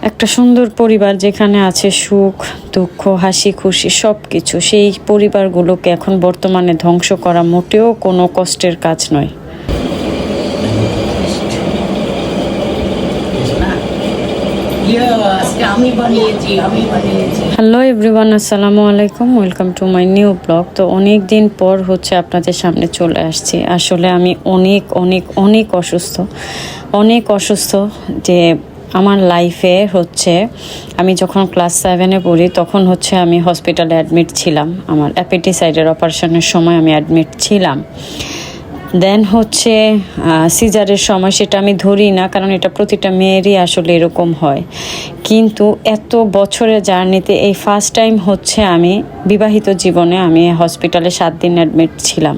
একটা সুন্দর পরিবার যেখানে আছে সুখ দুঃখ হাসি খুশি সব কিছু, সেই পরিবারগুলোকে এখন বর্তমানে ধ্বংস করা মোটেও কোনো কষ্টের কাজ নয়। হ্যালো এভরিওয়ান, আসসালামু আলাইকুম, welcome to my new blog. তো অনেক দিন পর আপনাদের সামনে চলে আসছি। আসলে আমি অনেক অসুস্থ যে আমার লাইফে আমি যখন ক্লাস 7-এ পড়ি তখন আমি হসপিটালে অ্যাডমিট ছিলাম। আমার অ্যাপেটিসাইডের অপারেশনের সময় আমি অ্যাডমিট ছিলাম। দেন সিজারের সময়, সেটা আমি ধরি না কারণ এটা প্রতিটা মেয়েরই আসলে এরকম হয়, কিন্তু এত বছরের জার্নিতে এই ফার্স্ট টাইম আমি বিবাহিত জীবনে আমি হসপিটালে 7 দিন অ্যাডমিট ছিলাম।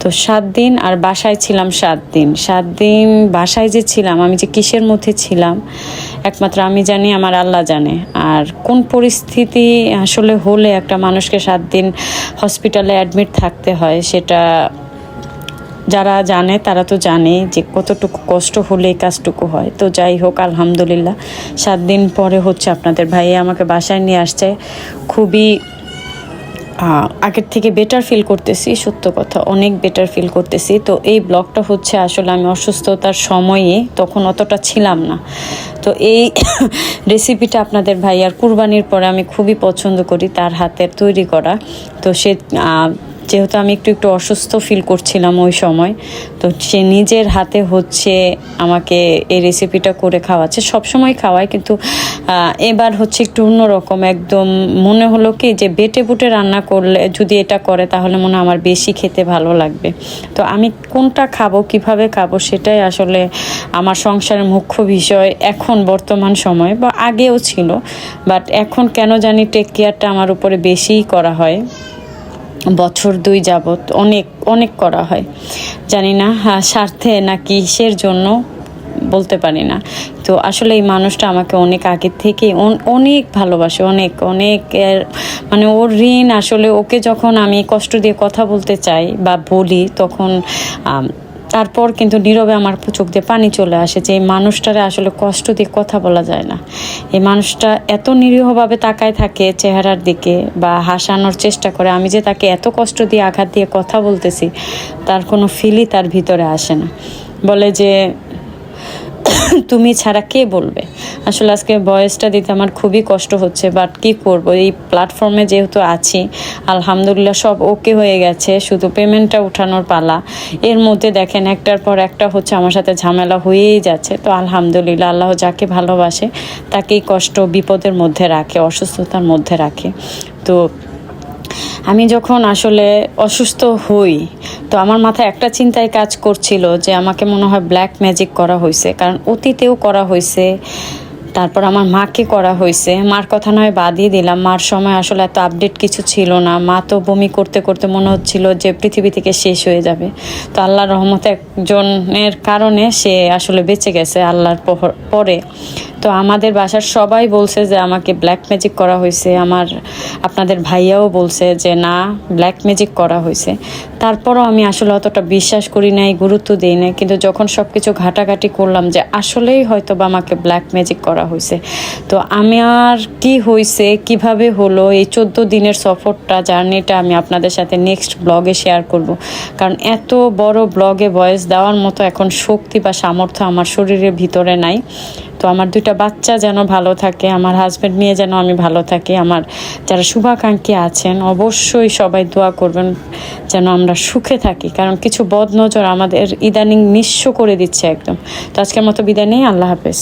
তো 7 দিন আর বাসায় ছিলাম 7 দিন। 7 দিন বাসায় যে ছিলাম, আমি যে কিসের মধ্যে ছিলাম একমাত্র আমি জানি, আমার আল্লাহ জানে। আর কোন পরিস্থিতি আসলে হলে একটা মানুষকে 7 দিন হসপিটালে অ্যাডমিট থাকতে হয়, সেটা যারা জানে তারা তো জানেই যে কতটুকু কষ্ট হলে এই কাজটুকু হয়। তো যাই হোক, আলহামদুলিল্লাহ 7 দিন পরে আপনাদের ভাই আমাকে বাসায় নিয়ে আসছে। খুবই আগের থেকে বেটার ফিল করতেছি, সত্য কথা, অনেক বেটার ফিল করতেছি। তো এই ব্লগটা আসলে আমি অসুস্থতার সময়ে তখন অতটা ছিলাম না। তো এই রেসিপিটা আপনাদের ভাই আর কুরবানির পরে আমি খুবই পছন্দ করি তার হাতের তৈরি করা। তো যেহেতু আমি একটু অসুস্থ ফিল করছিলাম ওই সময়, তো সে নিজের হাতে আমাকে এই রেসিপিটা করে খাওয়াচ্ছে। সবসময় খাওয়ায়, কিন্তু এবার একটু অন্যরকম। একদম মনে হলো কি যে বেটে বুটে রান্না করলে যদি এটা করে তাহলে মনে আমার বেশি খেতে ভালো লাগবে। তো আমি কোনটা খাবো, কিভাবে খাবো, সেটাই আসলে আমার সংসারের মুখ্য বিষয় এখন বর্তমান সময়ে, বা আগেও ছিল, বাট এখন কেন জানি টেক কেয়ারটা আমার উপরে বেশিই করা হয়। বছর 2 যাবত অনেক করা হয়, জানি না স্বার্থে না কিসের জন্য বলতে পারি না। তো আসলে এই মানুষটা আমাকে অনেক আগের থেকে অনেক ভালোবাসে, অনেক মানে ওর ঋণ। আসলে ওকে যখন আমি কষ্ট দিয়ে কথা বলতে চাই বা বলি, তখন তারপর কিন্তু নীরবে আমার চোখ দিয়ে পানি চলে আসে যে এই মানুষটারে আসলে কষ্ট দিয়ে কথা বলা যায় না। এই মানুষটা এত নিরীহভাবে তাকায় থাকে চেহারার দিকে বা হাসানোর চেষ্টা করে, আমি যে তাকে এত কষ্ট দিয়ে আঘাত দিয়ে কথা বলতেছি তার কোনো ফিলই তার ভিতরে আসে না। বলে যে তুমি ছাড়া কে বলবে। আসলে আজকে ভয়েসটা দিতে আমার খুবই কষ্ট হচ্ছে, বাট কি করব, এই প্ল্যাটফর্মে যেহেতু আছি, আলহামদুলিল্লাহ সব ওকে হয়ে গেছে, শুধু পেমেন্টটা উঠানোর পালা। এর মধ্যে দেখেন একটার পর একটা আমার সাথে ঝামেলা হয়েই যাচ্ছে। তো আলহামদুলিল্লাহ, আল্লাহ যাকে ভালোবাসে তাকেই কষ্ট বিপদের মধ্যে রাখে, অসুস্থতার মধ্যে রাখে। তো আমি যখন আসলে অসুস্থ হই, তো আমার মাথায় একটা চিন্তায় কাজ করছিল যে আমাকে মনে হয় ব্ল্যাক ম্যাজিক করা হয়েছে, কারণ অতীতেও করা হয়েছে, তারপর আমার মাকে করা হয়েছে। মার কথা নয় বাদই দিলাম, মার সময় আসলে এত আপডেট কিছু ছিল না। মা তো বমি করতে করতে মনে হচ্ছিল যে পৃথিবী থেকে শেষ হয়ে যাবে। তো আল্লাহর রহমতে একজনের কারণে সে আসলে বেঁচে গেছে আল্লাহর পরে। তো আমাদের বাসার সবাই বলছে যে আমাকে ব্ল্যাক ম্যাজিক করা হয়েছে। আপনাদের ভাইয়াও বলছে যে না, ব্ল্যাক ম্যাজিক করা হয়েছে। তারপরও আমি আসলে অতটা বিশ্বাস করি নাই, গুরুত্ব দিই নাই। কিন্তু যখন সব কিছু ঘাটাঘাটি করলাম যে আসলেই হয়তো বা আমাকে ব্ল্যাক ম্যাজিক করা হয়েছে। তো আমার কি হয়েছে, কিভাবে হলো, এই 14 দিনের সফরটা, জার্নিটা আমি আপনাদের সাথে নেক্সট ব্লগে শেয়ার করব। কারণ এত বড় ব্লগে ভয়েস দেওয়ার মতো এখন শক্তি বা সামর্থ্য আমার শরীরের ভিতরে নাই। তো আমার 2টা বাচ্চা যেন ভালো থাকে, আমার হাজব্যান্ড নিয়ে যেন আমি ভালো থাকি। আমার যারা শুভাকাঙ্ক্ষী আছেন অবশ্যই সবাই দোয়া করবেন যেন আমরা সুখে থাকি, কারণ কিছু বদনজর আমাদের ইদানিং নিঃস্ব করে দিচ্ছে একদম। তো আজকের মতো বিদায় নেই, আল্লাহ হাফেজ।